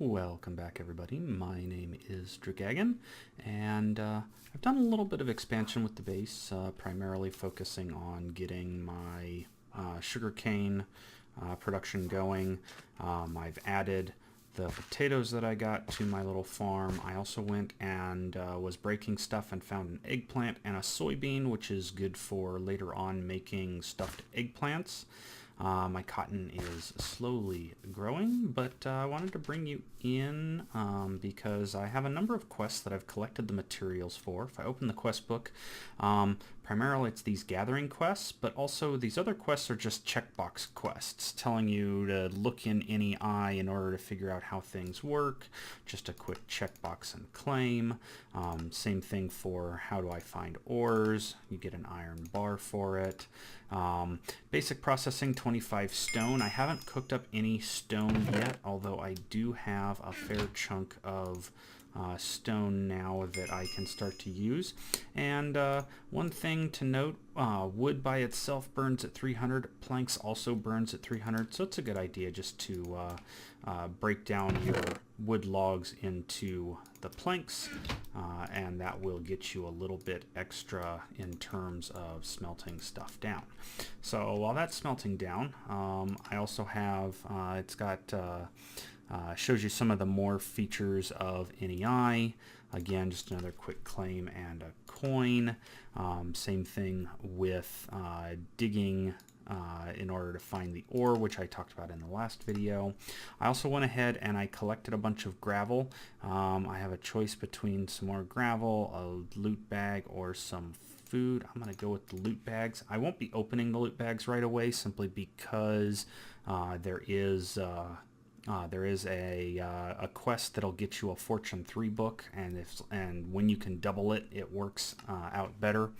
Welcome back, everybody. My name is Gregtech, and I've done a little bit of expansion with the base, primarily focusing on getting my sugarcane production going. I've added the potatoes that I got to my little farm. I also went and was breaking stuff and found an eggplant and a soybean, which is good for later on making stuffed eggplants. My cotton is slowly growing, but I wanted to bring you in because I have a number of quests that I've collected the materials for. If I open the quest book, primarily it's these gathering quests, but also these other quests are just checkbox quests, telling you to look in any eye in order to figure out how things work. Just a quick checkbox and claim. Same thing for how do I find ores. You get an iron bar for it. Basic processing, 25 stone. I haven't cooked up any stone yet, although I do have a fair chunk of stone now that I can start to use. And one thing to note, wood by itself burns at 300, planks also burns at 300, so it's a good idea just to break down your wood logs into the planks, and that will get you a little bit extra in terms of smelting stuff down. So while that's smelting down, I also have, it's got shows you some of the more features of NEI. Again, just another quick claim and a coin. Same thing with digging in order to find the ore, which I talked about in the last video. I also went ahead and I collected a bunch of gravel. I have a choice between some more gravel, a loot bag, or some food. I'm going to go with the loot bags. I won't be opening the loot bags right away simply because there is a quest that'll get you a Fortune 3 book, and when you can double it, it works out better.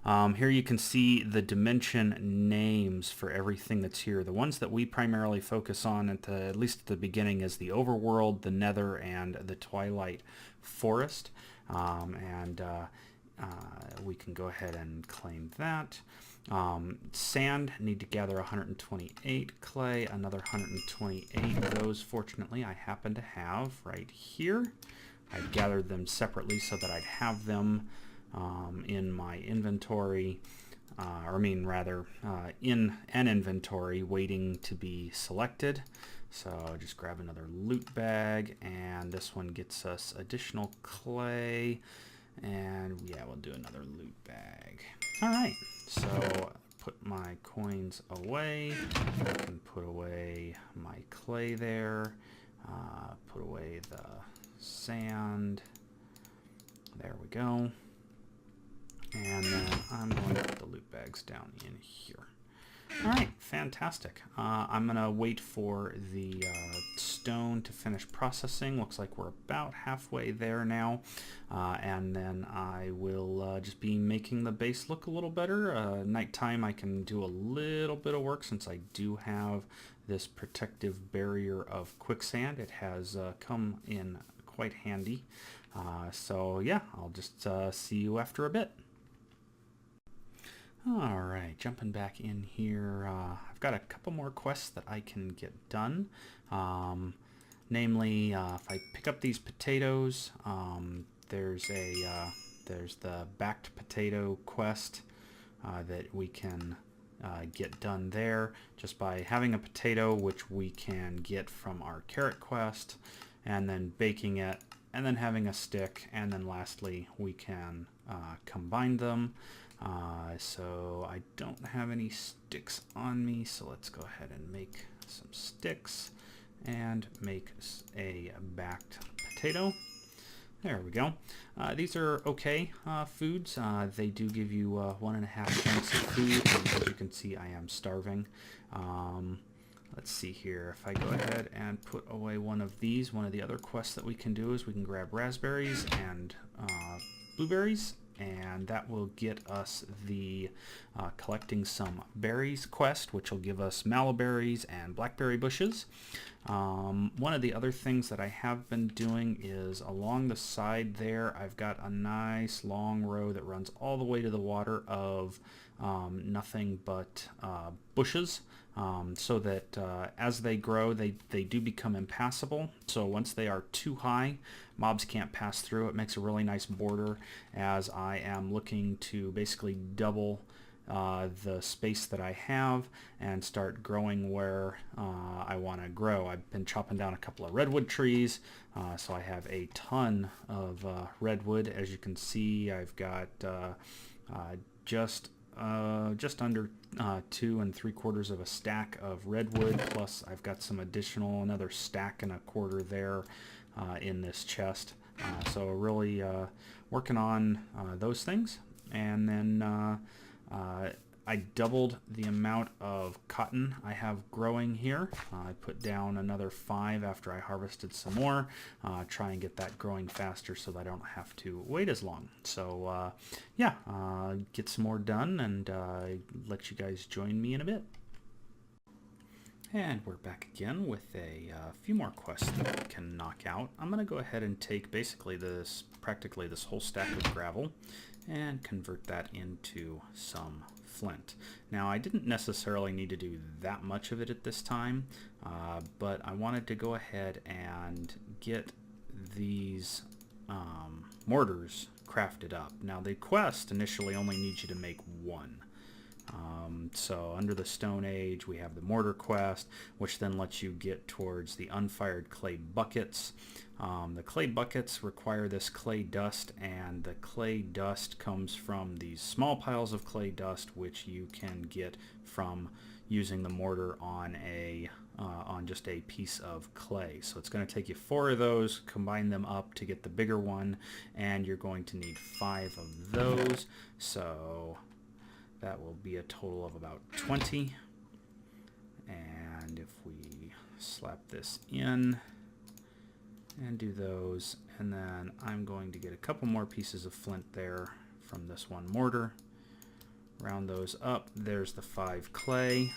Here you can see the dimension names for everything that's here. The ones that we primarily focus on at least at the beginning is the Overworld, the Nether, and the Twilight Forest. We can go ahead and claim that. Sand, need to gather 128. Clay, another 128. Those, fortunately, I happen to have right here. I gathered them separately so that I'd have them in my inventory, in an inventory waiting to be selected. So just grab another loot bag, and this one gets us additional clay. And yeah, we'll do another loot bag. All right, so put my coins away. I can put away my clay there. Put away the sand. There we go. And then I'm going to put the loot bags down in here. All right, fantastic. I'm going to wait for the stone to finish processing. Looks like we're about halfway there now. And then I will just be making the base look a little better. Nighttime I can do a little bit of work since I do have this protective barrier of quicksand. It has come in quite handy. So yeah, I'll just see you after a bit. Alright, jumping back in here, I've got a couple more quests that I can get done. Namely, if I pick up these potatoes, there's the backed potato quest that we can get done there just by having a potato, which we can get from our carrot quest, and then baking it, and then having a stick, and then lastly we can combine them. So I don't have any sticks on me, so let's go ahead and make some sticks and make a backed potato. There we go. These are okay foods. They do give you 1.5 chunks of food, and as you can see, I am starving. Let's see here. If I go ahead and put away one of these, one of the other quests that we can do is we can grab raspberries and blueberries, and that will get us the collecting some berries quest, which will give us mallowberries and blackberry bushes. One of the other things that I have been doing is along the side there, I've got a nice long row that runs all the way to the water of nothing but bushes, so that as they grow, they do become impassable. So once they are too high, mobs can't pass through. It makes a really nice border, as I am looking to basically double the space that I have and start growing where I want to grow. I've been chopping down a couple of redwood trees, so I have a ton of redwood. As you can see, I've got just under 2 3/4 of a stack of redwood, plus I've got some additional, another stack and a quarter there in this chest. So really working on those things. And then I doubled the amount of cotton I have growing here. I put down another 5 after I harvested some more, try and get that growing faster so that I don't have to wait as long. So yeah, get some more done and let you guys join me in a bit. And we're back again with a few more quests that we can knock out. I'm going to go ahead and take basically practically this whole stack of gravel and convert that into some flint. Now, I didn't necessarily need to do that much of it at this time, but I wanted to go ahead and get these mortars crafted up. Now, the quest initially only needs you to make one. So under the Stone Age, we have the mortar quest, which then lets you get towards the unfired clay buckets. The clay buckets require this clay dust, and the clay dust comes from these small piles of clay dust, which you can get from using the mortar on just a piece of clay. So it's going to take you 4 of those, combine them up to get the bigger one, and you're going to need 5 of those. So that will be a total of about 20. And if we slap this in and do those, and then I'm going to get a couple more pieces of flint there from this one mortar, round those up. There's the 5 clay,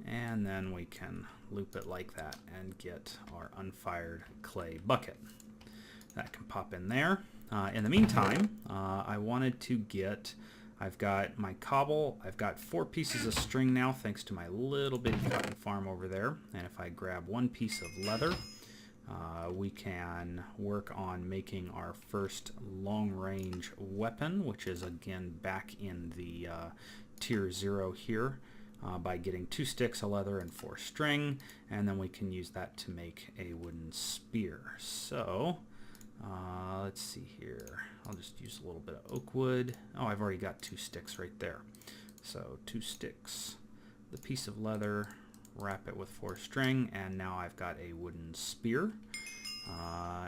and then we can loop it like that and get our unfired clay bucket. That can pop in there. In the meantime, I wanted to get, I've got my cobble, I've got 4 pieces of string now thanks to my little bitty cotton farm over there, and if I grab 1 piece of leather, we can work on making our first long-range weapon, which is again back in the tier 0 here, by getting 2 sticks of leather and 4 string, and then we can use that to make a wooden spear. So let's see here. I'll just use a little bit of oak wood. Oh, I've already got 2 sticks right there. So 2 sticks, the piece of leather, wrap it with 4 string, and now I've got a wooden spear.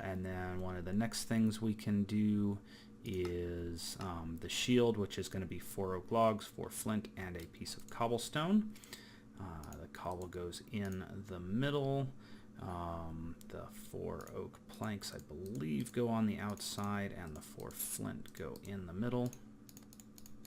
And then one of the next things we can do is the shield, which is going to be 4 oak logs, 4 flint, and a piece of cobblestone. The cobble goes in the middle. The 4 oak planks, I believe, go on the outside, and the 4 flint go in the middle.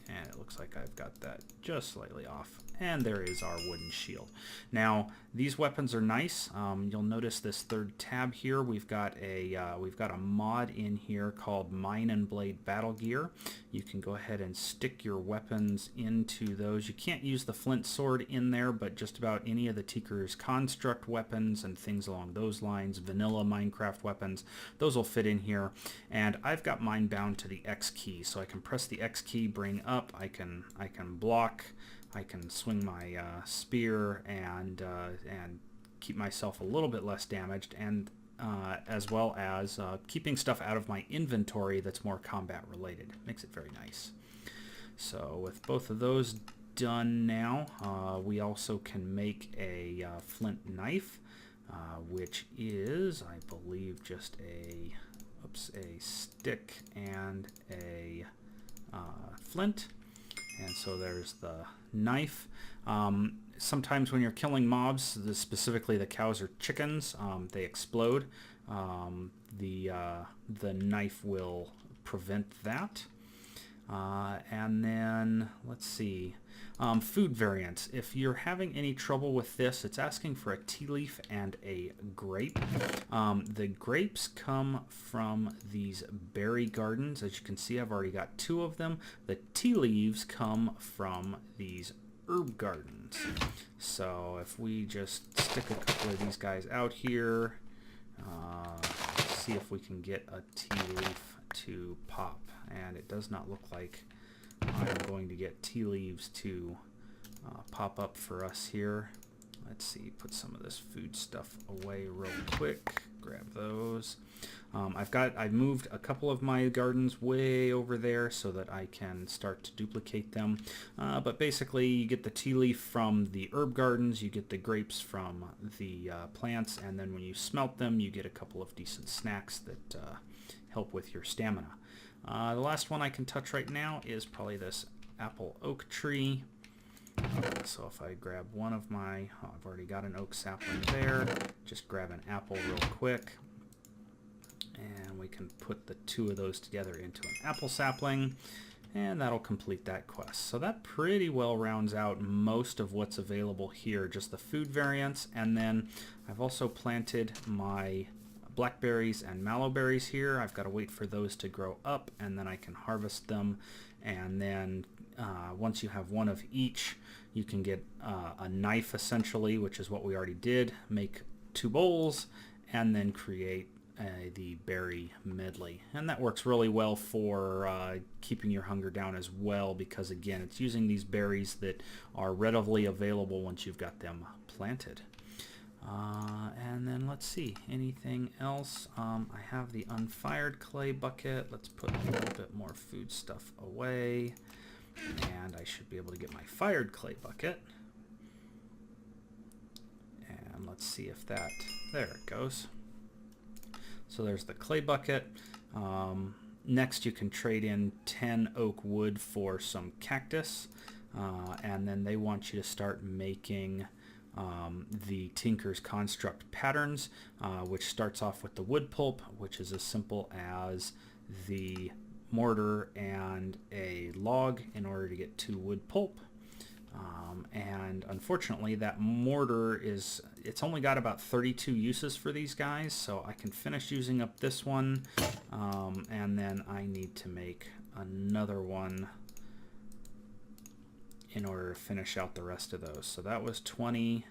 And it looks like I've got that just slightly off. And there is our wooden shield. Now, these weapons are nice. You'll notice this 3rd tab here. We've got a mod in here called Mine and Blade Battle Gear. You can go ahead and stick your weapons into those. You can't use the flint sword in there, but just about any of the Tinker's construct weapons and things along those lines, vanilla Minecraft weapons, those will fit in here. And I've got mine bound to the X key, so I can press the X key, bring up, I can block, I can swing my spear and keep myself a little bit less damaged, and as well as keeping stuff out of my inventory that's more combat related. Makes it very nice. So with both of those done now, we also can make a flint knife, which is, I believe, just a stick and a flint. And so there's the knife. Sometimes when you're killing mobs, specifically the cows or chickens, they explode. The knife will prevent that. And then, let's see, food variants. If you're having any trouble with this, it's asking for a tea leaf and a grape. The grapes come from these berry gardens. As you can see, I've already got 2 of them. The tea leaves come from these herb gardens. So if we just stick a couple of these guys out here, see if we can get a tea leaf to pop. And it does not look like I'm going to get tea leaves to pop up for us here. Let's see, put some of this food stuff away real quick. Grab those. I've moved a couple of my gardens way over there so that I can start to duplicate them. But basically, you get the tea leaf from the herb gardens, you get the grapes from the plants, and then when you smelt them, you get a couple of decent snacks that help with your stamina. The last one I can touch right now is probably this apple oak tree. So if I grab one of my, I've already got an oak sapling there, just grab an apple real quick, and we can put the 2 of those together into an apple sapling, and that'll complete that quest. So that pretty well rounds out most of what's available here, just the food variants, and then I've also planted my blackberries and mallowberries here. I've got to wait for those to grow up, and then I can harvest them, and then once you have 1 of each, you can get a knife essentially, which is what we already did, make 2 bowls, and then create the berry medley. And that works really well for keeping your hunger down as well, because again, it's using these berries that are readily available once you've got them planted. And then let's see, anything else? I have the unfired clay bucket. Let's put a little bit more food stuff away, and I should be able to get my fired clay bucket. And let's see if that, there it goes. So there's the clay bucket. Next you can trade in 10 oak wood for some cactus, and then they want you to start making the Tinker's Construct patterns, which starts off with the wood pulp, which is as simple as the mortar and a log in order to get 2 wood pulp. And unfortunately that mortar it's only got about 32 uses for these guys, so I can finish using up this one, and then I need to make another one in order to finish out the rest of those. So that was 20.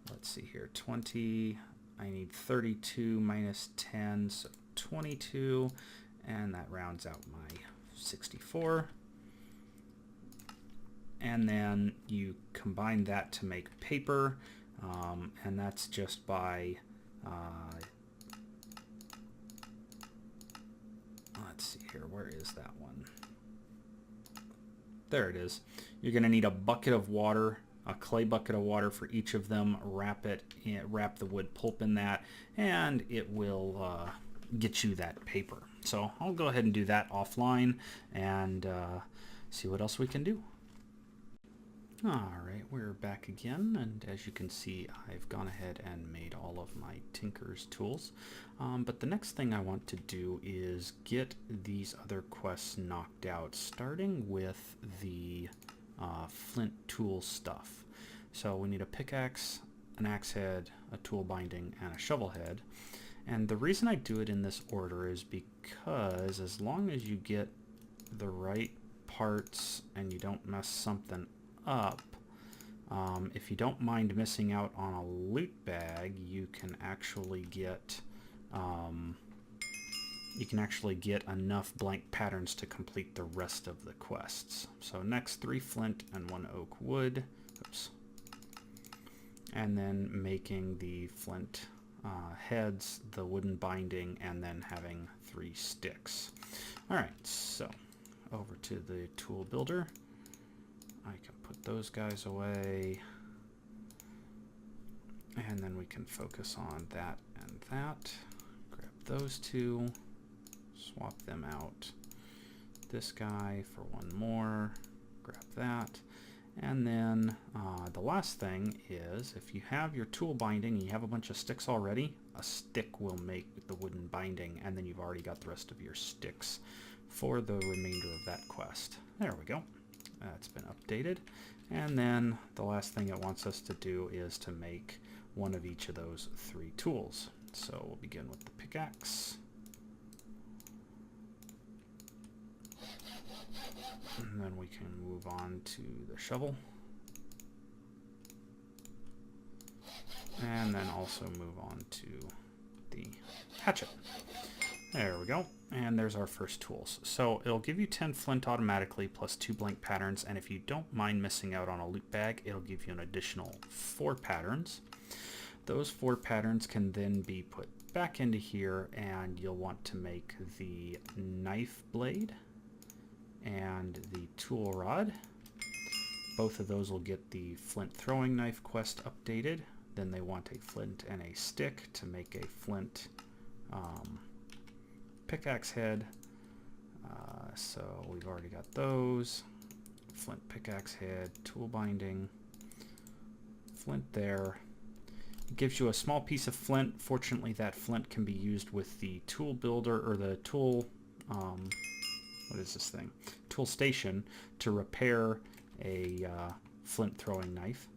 Let's see here, 20. I need 32 minus 10, so 22, and that rounds out my 64. And then you combine that to make paper, and that's just by let's see here, where is that one? There it is. You're going to need a bucket of water, a clay bucket of water for each of them. Wrap the wood pulp in that, and it will get you that paper. So I'll go ahead and do that offline and see what else we can do. Alright, we're back again, and as you can see, I've gone ahead and made all of my Tinker's tools. But the next thing I want to do is get these other quests knocked out, starting with the flint tool stuff. So we need a pickaxe, an axe head, a tool binding, and a shovel head. And the reason I do it in this order is because as long as you get the right parts and you don't mess something up, if you don't mind missing out on a loot bag, you can actually get enough blank patterns to complete the rest of the quests. So next, 3 flint and 1 oak wood. Oops. And then making the flint heads, the wooden binding, and then having 3 sticks. Alright, so over to the tool builder. I can put those guys away, and then we can focus on that and that. Grab those 2, swap them out. This guy for 1 more, grab that. And then the last thing is, if you have your tool binding and you have a bunch of sticks already, a stick will make the wooden binding, and then you've already got the rest of your sticks for the remainder of that quest. There we go. That's been updated. And then the last thing it wants us to do is to make one of each of those 3 tools. So we'll begin with the pickaxe. And then we can move on to the shovel. And then also move on to the hatchet. There we go. And there's our first tools. So it'll give you 10 flint automatically plus 2 blank patterns, and if you don't mind missing out on a loot bag, it'll give you an additional 4 patterns. Those 4 patterns can then be put back into here, and you'll want to make the knife blade and the tool rod. Both of those will get the flint throwing knife quest updated. Then they want a flint and a stick to make a flint pickaxe head. So we've already got those. Flint pickaxe head, tool binding, flint there. It gives you a small piece of flint. Fortunately, that flint can be used with the tool builder, or the tool, what is this thing? Tool station, to repair a flint throwing knife.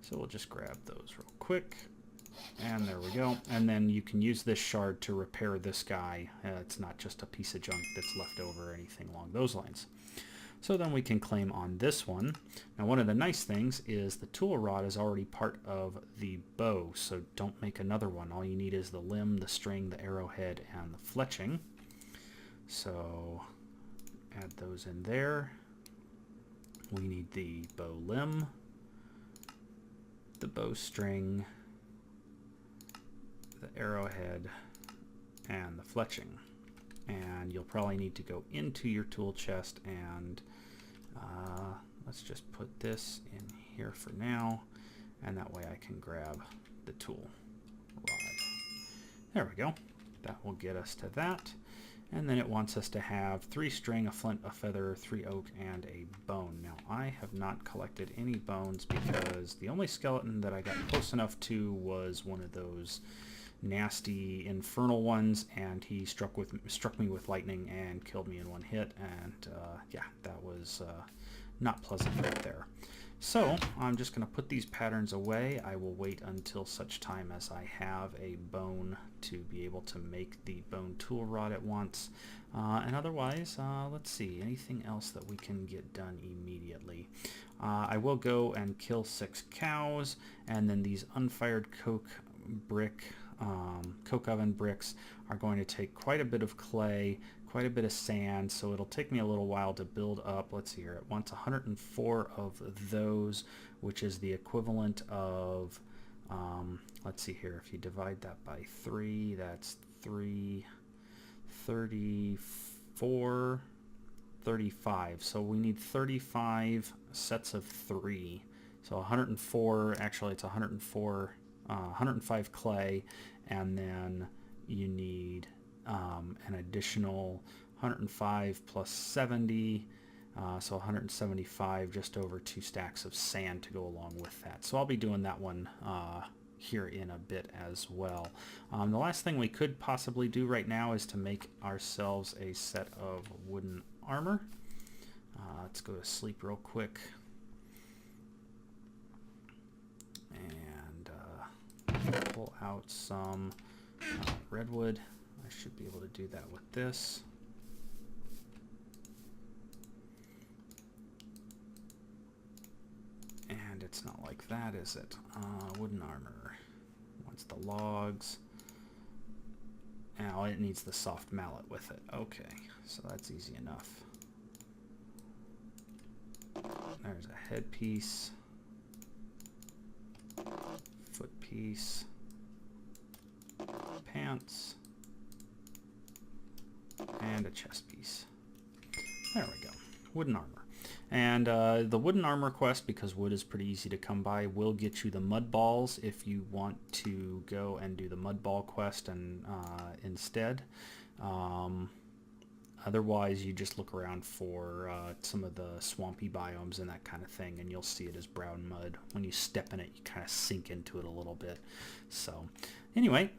So we'll just grab those real quick. And there we go. And then you can use this shard to repair this guy. It's not just a piece of junk that's left over or anything along those lines. So then we can claim on this one. Now one of the nice things is the tool rod is already part of the bow, so don't make another one. All you need is the limb, the string, the arrowhead, and the fletching. So add those in there. We need the bow limb, the bowstring, the arrowhead, and the fletching. And you'll probably need to go into your tool chest and let's just put this in here for now, and that way I can grab the tool rod. There we go. That will get us to that. And then it wants us to have 3 string, a flint, a feather, 3 oak, and a bone. Now I have not collected any bones because the only skeleton that I got close enough to was one of those nasty infernal ones, and he struck me with lightning and killed me in one hit, and yeah, that was not pleasant right there. So I'm just going to put these patterns away. I will wait until such time as I have a bone to be able to make the bone tool rod at once. And otherwise, let's see, anything else that we can get done immediately. I will go and kill 6 cows, and then these unfired coke oven bricks are going to take quite a bit of clay, quite a bit of sand, so it'll take me a little while to build up. Let's see here, it wants 104 of those, which is the equivalent of, let's see here, if you divide that by 3, that's 34, 35. So we need 35 sets of 3. So 104, actually it's 105 clay, and then you need an additional 105 plus 70, so 175, just over 2 stacks of sand to go along with that. So I'll be doing that one here in a bit as well. The last thing we could possibly do right now is to make ourselves a set of wooden armor. Let's go to sleep real quick. And pull out some redwood. I should be able to do that with this. And it's not like that, is it? Wooden armor wants the logs. Now it needs the soft mallet with it. Okay, so that's easy enough. There's a headpiece, foot piece, pants, and a chest piece. There we go. Wooden armor. And the wooden armor quest, because wood is pretty easy to come by, will get you the mud balls if you want to go and do the mud ball quest and instead. Otherwise, you just look around for some of the swampy biomes and that kind of thing, and you'll see it as brown mud. When you step in it, you kind of sink into it a little bit. So anyway,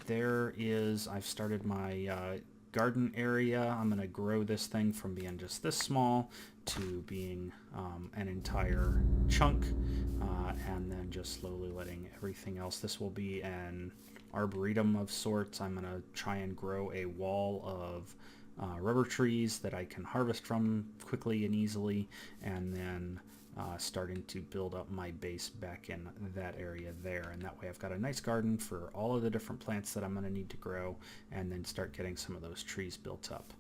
there is, I've started my garden area. I'm going to grow this thing from being just this small to being an entire chunk, and then just slowly letting everything else. This will be an arboretum of sorts. I'm going to try and grow a wall of rubber trees that I can harvest from quickly and easily, and then starting to build up my base back in that area there, and that way I've got a nice garden for all of the different plants that I'm going to need to grow, and then start getting some of those trees built up.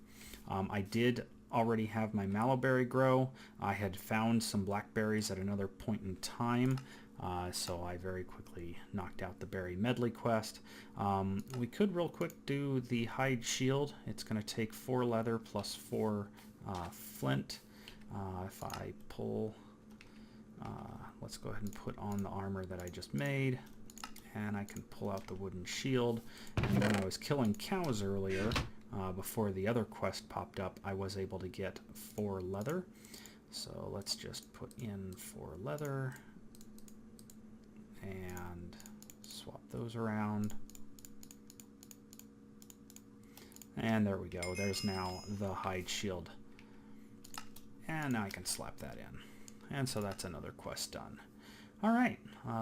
I did already have my mallowberry grow. I had found some blackberries at another point in time, so I very quickly knocked out the berry medley quest. We could real quick do the hide shield. It's going to take 4 leather plus 4 flint. If I pull, let's go ahead and put on the armor that I just made, and I can pull out the wooden shield. And when I was killing cows earlier, before the other quest popped up, I was able to get 4 leather. So let's just put in 4 leather and swap those around. And there we go. There's now the hide shield. And now I can slap that in. And so that's another quest done. Alright,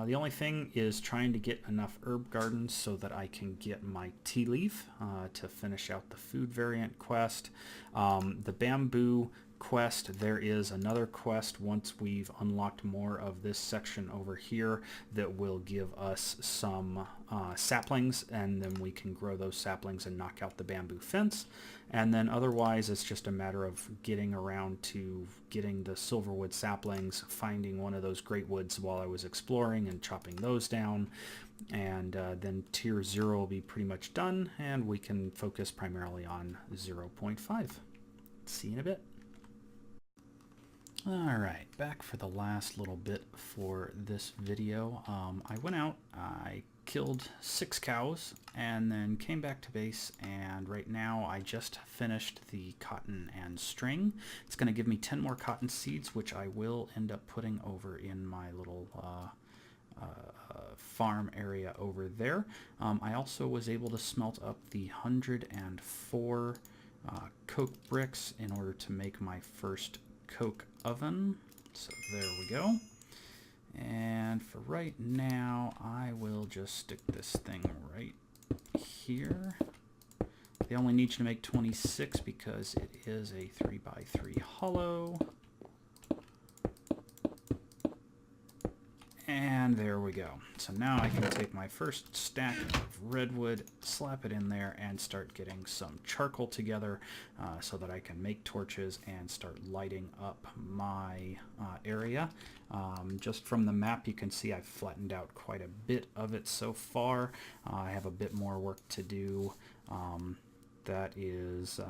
the only thing is trying to get enough herb gardens so that I can get my tea leaf to finish out the food variant quest. The bamboo quest, there is another quest once we've unlocked more of this section over here that will give us some saplings, and then we can grow those saplings and knock out the bamboo fence. And then otherwise it's just a matter of getting around to getting the silverwood saplings, finding one of those great woods while I was exploring and chopping those down, and then tier 0 will be pretty much done, and we can focus primarily on 0.5. See you in a bit. Alright, back for the last little bit for this video. I went out, I killed 6 cows, and then came back to base, and right now I just finished the cotton and string. It's going to give me 10 more cotton seeds, which I will end up putting over in my little farm area over there. I also was able to smelt up the 104 coke bricks in order to make my first coke oven. So there we go. And for right now, I will just stick this thing right here. They only need you to make 26 because it is a 3x3 hollow. And there we go. So now I can take my first stack of redwood, slap it in there, and start getting some charcoal together so that I can make torches and start lighting up my area. Just from the map you can see I've flattened out quite a bit of it so far. I have a bit more work to do. That is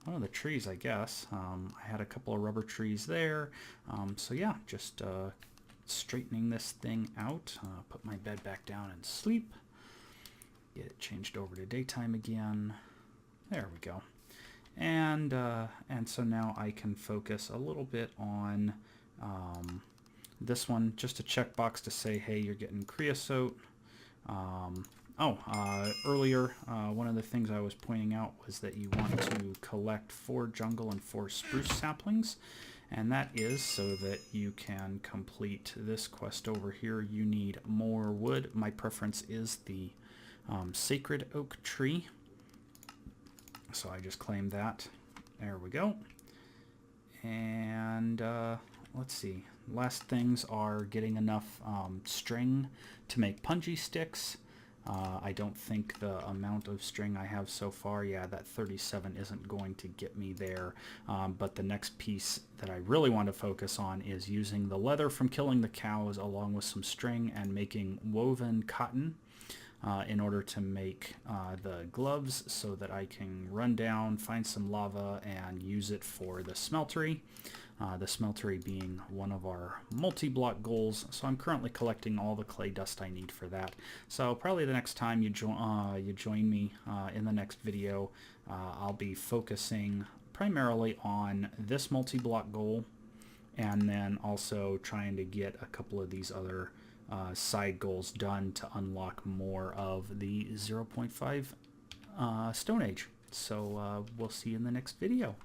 one of the trees, I guess. I had a couple of rubber trees there. So yeah, just straightening this thing out. Put my bed back down and sleep. Get it changed over to daytime again. There we go. And so now I can focus a little bit on this one, just a checkbox to say, hey, you're getting creosote. Earlier, one of the things I was pointing out was that you want to collect 4 jungle and 4 spruce saplings. And that is so that you can complete this quest over here. You need more wood. My preference is the sacred oak tree. So I just claimed that. There we go. And let's see. Last things are getting enough string to make punji sticks. I don't think the amount of string I have so far, yeah, that 37 isn't going to get me there. But the next piece that I really want to focus on is using the leather from killing the cows along with some string and making woven cotton in order to make the gloves so that I can run down, find some lava, and use it for the smeltery. The smeltery being one of our multi-block goals, so I'm currently collecting all the clay dust I need for that. So probably the next time you join me in the next video, I'll be focusing primarily on this multi-block goal, and then also trying to get a couple of these other side goals done to unlock more of the 0.5 Stone Age. So we'll see you in the next video.